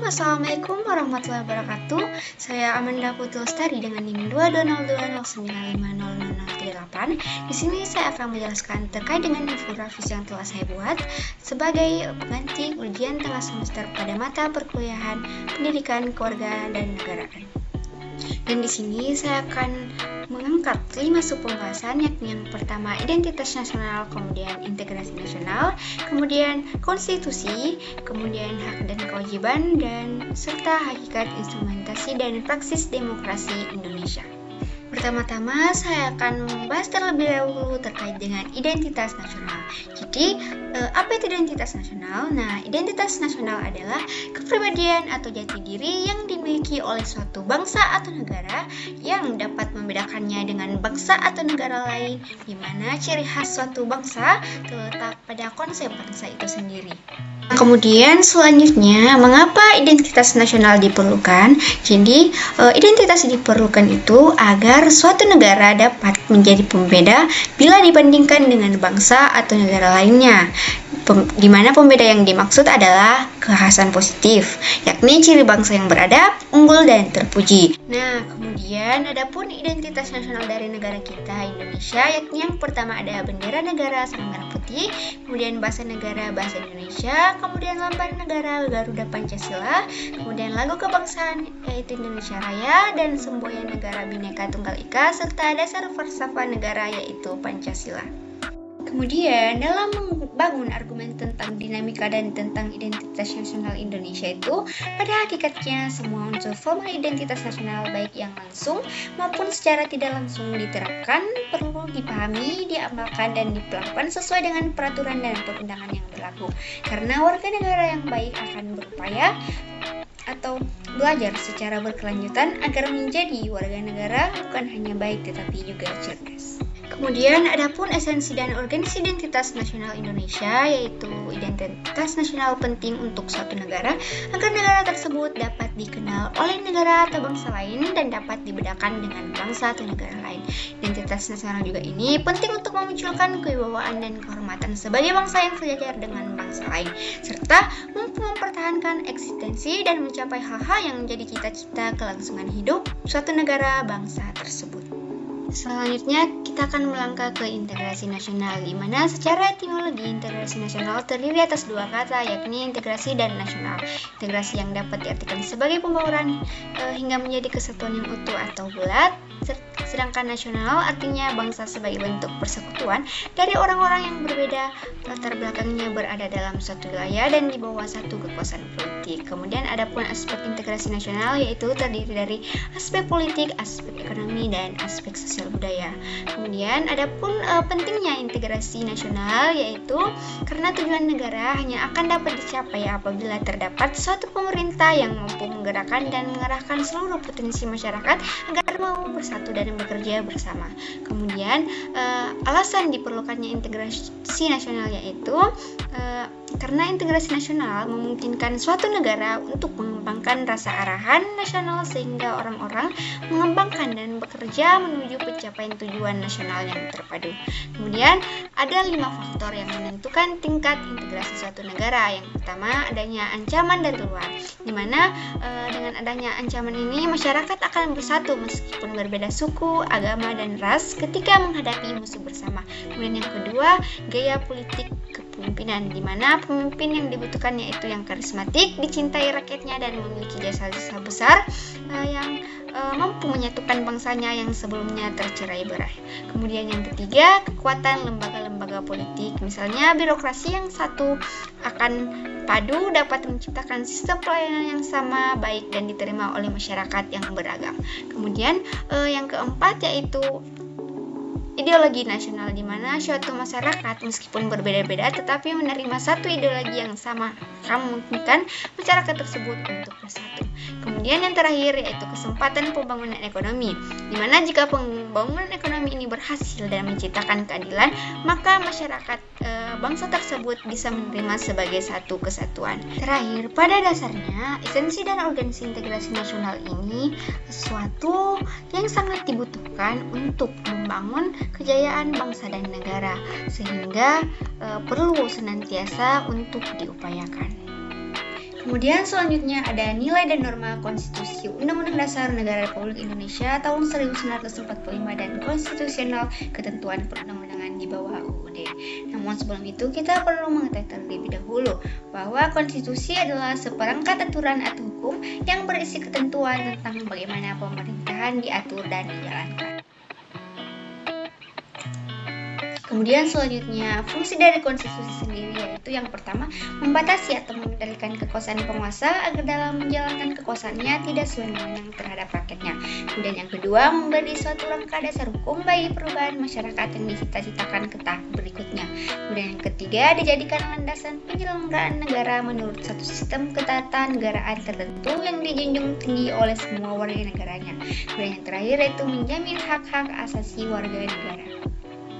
Assalamualaikum warahmatullahi wabarakatuh. Saya Amanda Putri Lestari dengan NIM 22029500038. Di sini saya akan menjelaskan terkait dengan infografis yang telah saya buat sebagai pengganti ujian tengah semester pada mata perkuliahan Pendidikan Keluarga dan Negaraan. Dan di sini saya akan mengangkat 5 subpembahasan, yakni yang pertama identitas nasional, kemudian integrasi nasional, kemudian konstitusi, kemudian hak dan kewajiban, dan serta hakikat instrumentasi dan praksis demokrasi Indonesia. Pertama-tama saya akan membahas terlebih dahulu terkait dengan identitas nasional. Jadi, apa itu identitas nasional? Nah, identitas nasional adalah kepribadian atau jati diri yang dimiliki oleh suatu bangsa atau negara yang dapat membedakannya dengan bangsa atau negara lain, di mana ciri khas suatu bangsa terletak pada konsep bangsa itu sendiri. Kemudian selanjutnya, mengapa identitas nasional diperlukan? Jadi, identitas diperlukan itu agar suatu negara dapat menjadi pembeda bila dibandingkan dengan bangsa atau negara lainnya. Di mana pembeda yang dimaksud adalah kekhasan positif, yakni ciri bangsa yang beradab, unggul, dan terpuji. Nah, kemudian adapun identitas nasional dari negara kita, Indonesia, yakni yang pertama ada bendera negara sang merah putih, kemudian bahasa negara bahasa Indonesia, kemudian lambang negara Garuda Pancasila, kemudian lagu kebangsaan yaitu Indonesia Raya, dan semboyan negara Bhinneka Tunggal Ika, serta dasar falsafah negara yaitu Pancasila. Kemudian dalam membangun argumen tentang dinamika dan tentang identitas nasional Indonesia itu, pada hakikatnya semua unsur formal identitas nasional baik yang langsung maupun secara tidak langsung diterapkan perlu dipahami, diamalkan, dan diperlakukan sesuai dengan peraturan dan perundangan yang berlaku. Karena warga negara yang baik akan berupaya atau belajar secara berkelanjutan agar menjadi warga negara bukan hanya baik tetapi juga cerdas. Kemudian adapun esensi dan organisasi identitas nasional Indonesia, yaitu identitas nasional penting untuk suatu negara agar negara tersebut dapat dikenal oleh negara atau bangsa lain dan dapat dibedakan dengan bangsa atau negara lain. Identitas nasional juga ini penting untuk memunculkan kewibawaan dan kehormatan sebagai bangsa yang sejajar dengan bangsa lain, serta mempertahankan eksistensi dan mencapai hal-hal yang menjadi cita-cita kelangsungan hidup suatu negara bangsa tersebut. Selanjutnya, kita akan melangkah ke integrasi nasional, di mana secara etimologi integrasi nasional terdiri atas dua kata, yakni integrasi dan nasional. Integrasi yang dapat diartikan sebagai pembauran hingga menjadi kesatuan yang utuh atau bulat, sedangkan nasional artinya bangsa sebagai bentuk persekutuan dari orang-orang yang berbeda latar belakangnya berada dalam suatu wilayah dan di bawah satu kekuasaan politik. Kemudian adapun aspek integrasi nasional yaitu terdiri dari aspek politik, aspek ekonomi, dan aspek sosial budaya. Kemudian adapun pentingnya integrasi nasional yaitu karena tujuan negara hanya akan dapat dicapai apabila terdapat suatu pemerintah yang mampu menggerakkan dan mengarahkan seluruh potensi masyarakat agar mau bersatu dan bekerja bersama. Kemudian alasan diperlukannya integrasi nasional yaitu karena integrasi nasional memungkinkan suatu negara untuk mengembangkan rasa arahan nasional sehingga orang-orang mengembangkan dan bekerja menuju pencapaian tujuan nasional yang terpadu. Kemudian ada 5 faktor yang menentukan tingkat integrasi suatu negara. Yang pertama adanya ancaman dari luar, di mana dengan adanya ancaman ini masyarakat akan bersatu meskipun berbeda suku, agama, dan ras ketika menghadapi musuh bersama. Kemudian yang kedua, gaya politik kepemimpinan, di mana pemimpin yang dibutuhkan yaitu yang karismatik, dicintai rakyatnya, dan memiliki jasa-jasa besar yang mampu menyatukan bangsanya yang sebelumnya tercerai-berai. Kemudian yang ketiga, kekuatan lembaga-lembaga politik, misalnya birokrasi yang satu akan padu dapat menciptakan sistem pelayanan yang sama, baik, dan diterima oleh masyarakat yang beragam. Kemudian yang keempat yaitu ideologi nasional, di mana suatu masyarakat meskipun berbeda-beda tetapi menerima satu ideologi yang sama akan memungkinkan masyarakat tersebut untuk bersatu. Kemudian yang terakhir yaitu kesempatan pembangunan ekonomi, di mana jika pembangunan ekonomi ini berhasil dan menciptakan keadilan, maka masyarakat bangsa tersebut bisa menerima sebagai satu kesatuan. Terakhir, pada dasarnya esensi dan organisasi integrasi nasional ini sesuatu yang sangat dibutuhkan untuk membangun kejayaan bangsa dan negara, sehingga perlu senantiasa untuk diupayakan. Kemudian selanjutnya ada nilai dan norma konstitusi Undang-Undang Dasar Negara Republik Indonesia tahun 1945 dan konstitusional ketentuan perundang-undangan di bawah UUD. Namun sebelum itu kita perlu mengetahui terlebih dahulu bahwa konstitusi adalah seperangkat aturan atau hukum yang berisi ketentuan tentang bagaimana pemerintahan diatur dan dijalankan. Kemudian selanjutnya, fungsi dari konstitusi sendiri yaitu yang pertama, membatasi atau mengendalikan kekuasaan penguasa agar dalam menjalankan kekuasaannya tidak sewenang-wenang terhadap rakyatnya. Kemudian yang kedua, memberi suatu rangka dasar hukum bagi perubahan masyarakat yang dicita-citakan ke tahap berikutnya. Kemudian yang ketiga, dijadikan landasan penyelenggaraan negara menurut satu sistem ketatanegaraan tertentu yang dijunjung tinggi oleh semua warga negaranya. Kemudian yang terakhir yaitu menjamin hak-hak asasi warga negara.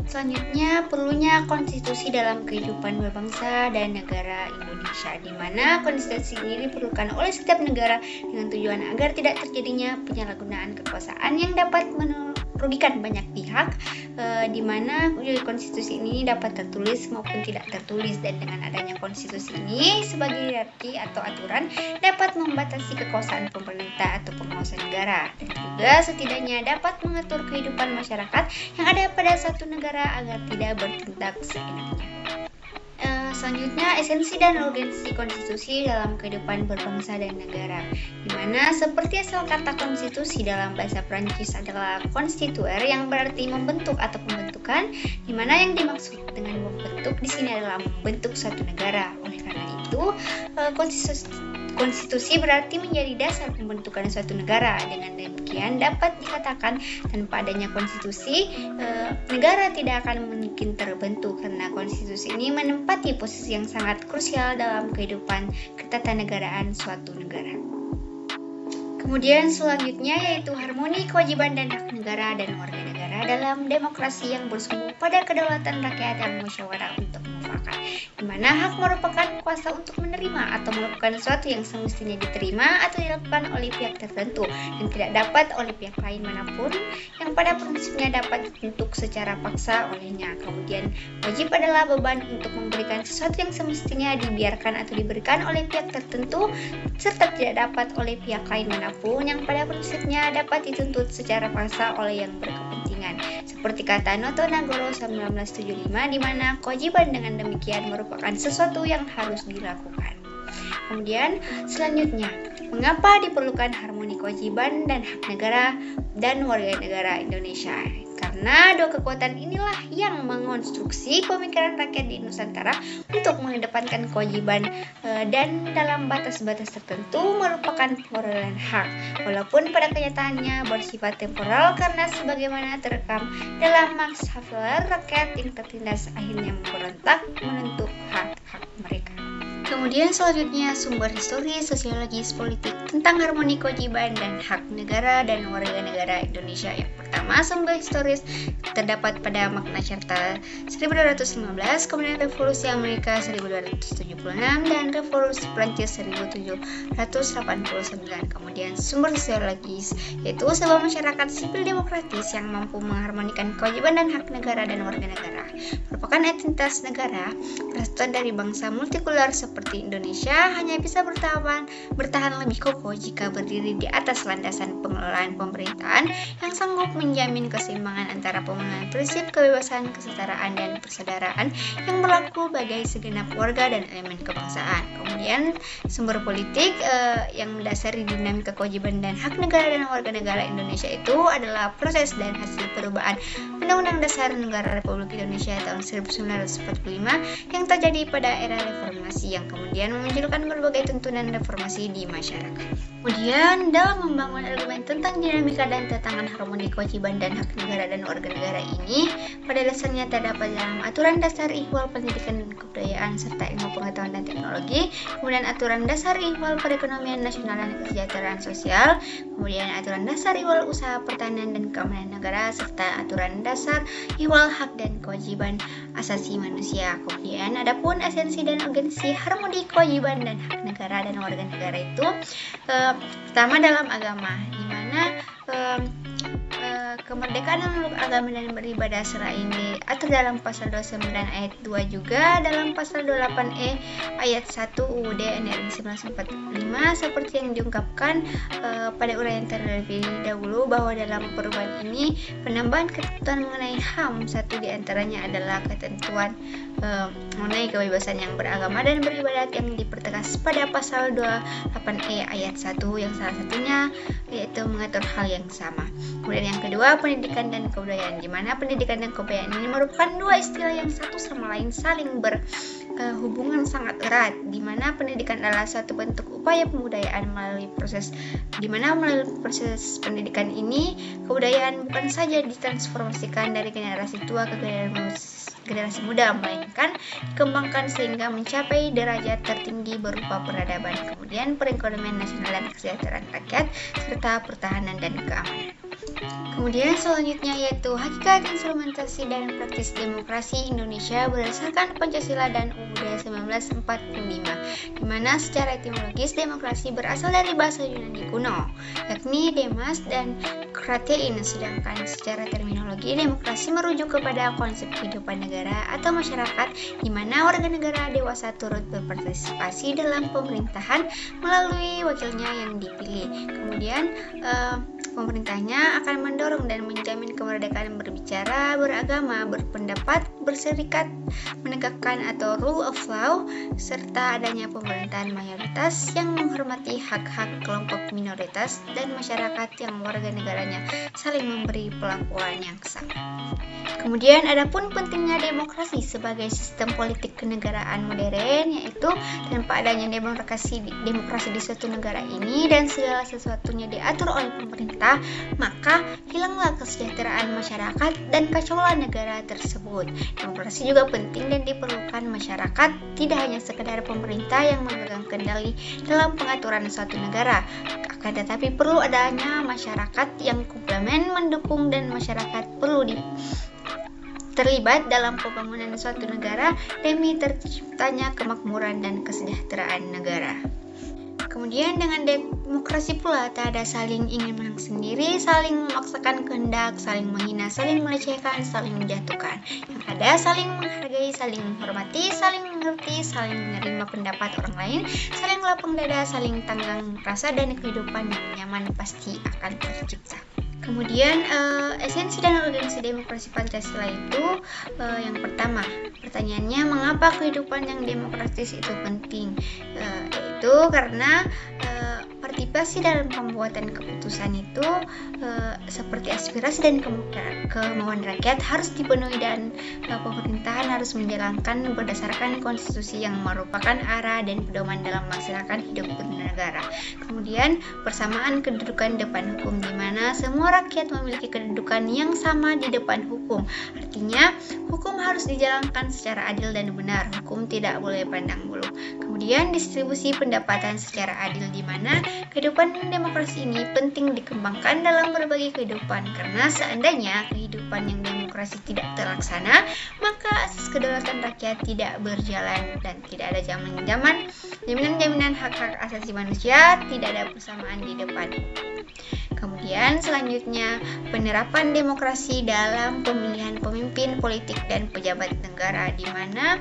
Selanjutnya, perlunya konstitusi dalam kehidupan berbangsa dan negara Indonesia, di mana konstitusi ini diperlukan oleh setiap negara dengan tujuan agar tidak terjadinya penyalahgunaan kekuasaan yang dapat merugikan banyak pihak, di mana konstitusi ini dapat tertulis maupun tidak tertulis, dan dengan adanya konstitusi ini sebagai hierarki atau aturan dapat membatasi kekuasaan pemerintah atau penguasa negara, dan juga setidaknya dapat mengatur kehidupan masyarakat yang ada pada satu negara agar tidak bertindak seenaknya. Selanjutnya, esensi dan urgensi konstitusi dalam kehidupan berbangsa dan negara, di mana seperti asal kata konstitusi dalam bahasa Prancis adalah constituer yang berarti membentuk atau pembentukan, di mana yang dimaksud dengan membentuk di sini adalah membentuk suatu negara. Oleh karena itu, konstitusi berarti menjadi dasar pembentukan suatu negara. Dengan demikian dapat dikatakan tanpa adanya konstitusi, negara tidak akan mungkin terbentuk, karena konstitusi ini menempati posisi yang sangat krusial dalam kehidupan ketatanegaraan suatu negara. Kemudian selanjutnya yaitu harmoni kewajiban dan hak negara dan warga negara dalam demokrasi yang bersumber pada kedaulatan rakyat yang musyawarah untuk mufakat, di mana hak merupakan kuasa untuk menerima atau melakukan sesuatu yang semestinya diterima atau dilakukan oleh pihak tertentu dan tidak dapat oleh pihak lain manapun yang pada prinsipnya dapat dibentuk secara paksa olehnya. Kemudian wajib adalah beban untuk memberikan sesuatu yang semestinya dibiarkan atau diberikan oleh pihak tertentu serta tidak dapat oleh pihak lain manapun yang pada prinsipnya dapat dituntut secara paksa oleh yang berkepentingan. Seperti kata Noto Nagoro 1975, di mana kewajiban dengan demikian merupakan sesuatu yang harus dilakukan. Kemudian selanjutnya, mengapa diperlukan harmoni kewajiban dan hak negara dan warga negara Indonesia? Karena dua kekuatan inilah yang mengonstruksi pemikiran rakyat di Nusantara untuk mengedepankan kewajiban dan dalam batas-batas tertentu merupakan perolehan hak, walaupun pada kenyataannya bersifat temporal karena sebagaimana terekam dalam Max Havelaar, rakyat yang tertindas akhirnya memberontak menuntut hak-hak mereka. Kemudian selanjutnya sumber historis, sosiologis, politik tentang harmoni kewajiban dan hak negara dan warga negara Indonesia. Yang pertama, sumber historis terdapat pada Magna Carta 1215, kemudian Revolusi Amerika 1276 dan Revolusi Prancis 1789. Kemudian sumber sosiologis yaitu sebuah masyarakat sipil demokratis yang mampu mengharmonikan kewajiban dan hak negara dan warga negara, merupakan entitas negara persatuan dari bangsa multikular seperti Indonesia hanya bisa bertahan lebih kokoh jika berdiri di atas landasan pengelolaan pemerintahan yang sanggup menjamin keseimbangan antara pemenuhan prinsip kebebasan, kesetaraan, dan persaudaraan yang berlaku bagi segenap warga dan elemen kebangsaan. Kemudian sumber politik yang mendasari dinamika kewajiban dan hak negara dan warga negara Indonesia itu adalah proses dan hasil perubahan Undang-Undang Dasar Negara Republik Indonesia tahun 1945 yang terjadi pada era reformasi yang kemudian memunculkan berbagai tuntunan reformasi di masyarakat. Kemudian dalam membangun argumen tentang dinamika dan tantangan harmoni kewajiban dan hak negara dan warga negara ini, pada dasarnya terdapat dalam Aturan Dasar Ihwal Pendidikan dan Kebudayaan serta Ilmu Pengetahuan dan Teknologi, kemudian Aturan Dasar Ihwal Perekonomian Nasional dan Kesejahteraan Sosial, kemudian Aturan Dasar Ihwal Usaha Pertahanan dan Keamanan Negara, serta Aturan Dasar Ihwal Hak dan Kewajiban Asasi Manusia. Kemudian adapun esensi dan urgensi harmoni kewajiban dan hak negara dan warga negara itu pertama dalam agama, di mana kemerdekaan memeluk agama dan beribadah selain diatur dalam pasal 29 ayat 2 juga dalam pasal 28E ayat 1 UUD NRI 1945 seperti yang diungkapkan pada uraian terlebih dahulu bahwa dalam perubahan ini penambahan ketentuan mengenai HAM, satu diantaranya adalah ketentuan mengenai kebebasan yang beragama dan beribadat yang dipertegas pada pasal 28E ayat 1 yang salah satunya yaitu mengatur hal yang sama. Kemudian yang kedua, pendidikan dan kebudayaan, di mana pendidikan dan kebudayaan ini merupakan dua istilah yang satu sama lain saling berhubungan sangat erat, di mana pendidikan adalah satu bentuk upaya pembudayaan melalui proses pendidikan ini kebudayaan bukan saja ditransformasikan dari generasi tua ke generasi muda, melainkan dikembangkan sehingga mencapai derajat tertinggi berupa peradaban, kemudian perekonomian nasional dan kesejahteraan rakyat, serta pertahanan dan keamanan. Kemudian selanjutnya yaitu hakikat, instrumentasi, dan praktis demokrasi Indonesia berdasarkan Pancasila dan UUD 1945, di mana secara etimologis demokrasi berasal dari bahasa Yunani kuno, yakni demos dan kratein, sedangkan secara terminologi demokrasi merujuk kepada konsep kehidupan negara atau masyarakat di mana warga negara dewasa turut berpartisipasi dalam pemerintahan melalui wakilnya yang dipilih. Kemudian pemerintahnya akan mendorong dan menjamin kemerdekaan berbicara, beragama, berpendapat, berserikat, menegakkan atau rule of law, serta adanya pemerintahan mayoritas yang menghormati hak-hak kelompok minoritas dan masyarakat yang warga negaranya saling memberi perlakuan yang sama. Kemudian adapun pentingnya demokrasi sebagai sistem politik kenegaraan modern, yaitu tanpa adanya demokrasi di suatu negara ini dan segala sesuatunya diatur oleh pemerintah, maka hilanglah kesejahteraan masyarakat dan kacaulah negara tersebut. Demokrasi juga penting dan diperlukan masyarakat, tidak hanya sekedar pemerintah yang memegang kendali dalam pengaturan suatu negara, akan tetapi perlu adanya masyarakat yang komplement mendukung dan masyarakat perlu terlibat dalam pembangunan suatu negara demi terciptanya kemakmuran dan kesejahteraan negara. Kemudian dengan demokrasi pula tak ada saling ingin menang sendiri, saling memaksakan kehendak, saling menghina, saling melecehkan, saling menjatuhkan. Yang ada saling menghargai, saling menghormati, saling mengerti, saling menerima pendapat orang lain, saling lapang dada, saling tanggang rasa, dan kehidupan yang nyaman pasti akan tercipta. Kemudian esensi dan organisasi demokrasi Pancasila itu yang pertama, pertanyaannya mengapa kehidupan yang demokratis itu penting? Yaitu karena partisipasi dalam pembuatan keputusan itu seperti aspirasi dan kemauan rakyat harus dipenuhi dan pemerintahan harus menjalankan berdasarkan konstitusi yang merupakan arah dan pedoman dalam melaksanakan hidup bernegara. Kemudian persamaan kedudukan depan hukum, di mana semua rakyat memiliki kedudukan yang sama di depan hukum. Artinya hukum harus dijalankan secara adil dan benar. Hukum tidak boleh pandang bulu. Kemudian distribusi pendapatan secara adil, di mana kehidupan demokrasi ini penting dikembangkan dalam berbagai kehidupan, karena seandainya kehidupan yang demokrasi tidak terlaksana, maka asas kedaulatan rakyat tidak berjalan dan tidak ada jaminan hak-hak asasi manusia, tidak ada persamaan di depan. Kemudian selanjutnya penerapan demokrasi dalam pemilihan pemimpin politik dan pejabat negara, di mana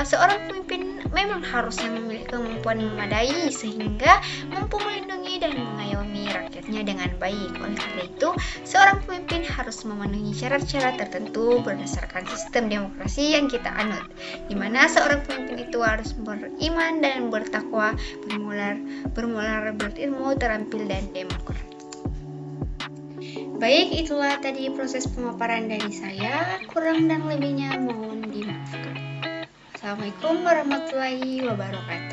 seorang pemimpin memang harusnya memiliki kemampuan memadai sehingga mampu melindungi dan mengayomi rakyatnya dengan baik. Oleh karena itu, seorang pemimpin harus memenuhi syarat-syarat tertentu berdasarkan sistem demokrasi yang kita anut, di mana seorang pemimpin itu harus beriman dan bertakwa, bermoral, berilmu, terampil, dan demokrat. Baik, itulah tadi proses pemaparan dari saya. Kurang dan lebihnya mohon dimaafkan. Assalamualaikum warahmatullahi wabarakatuh.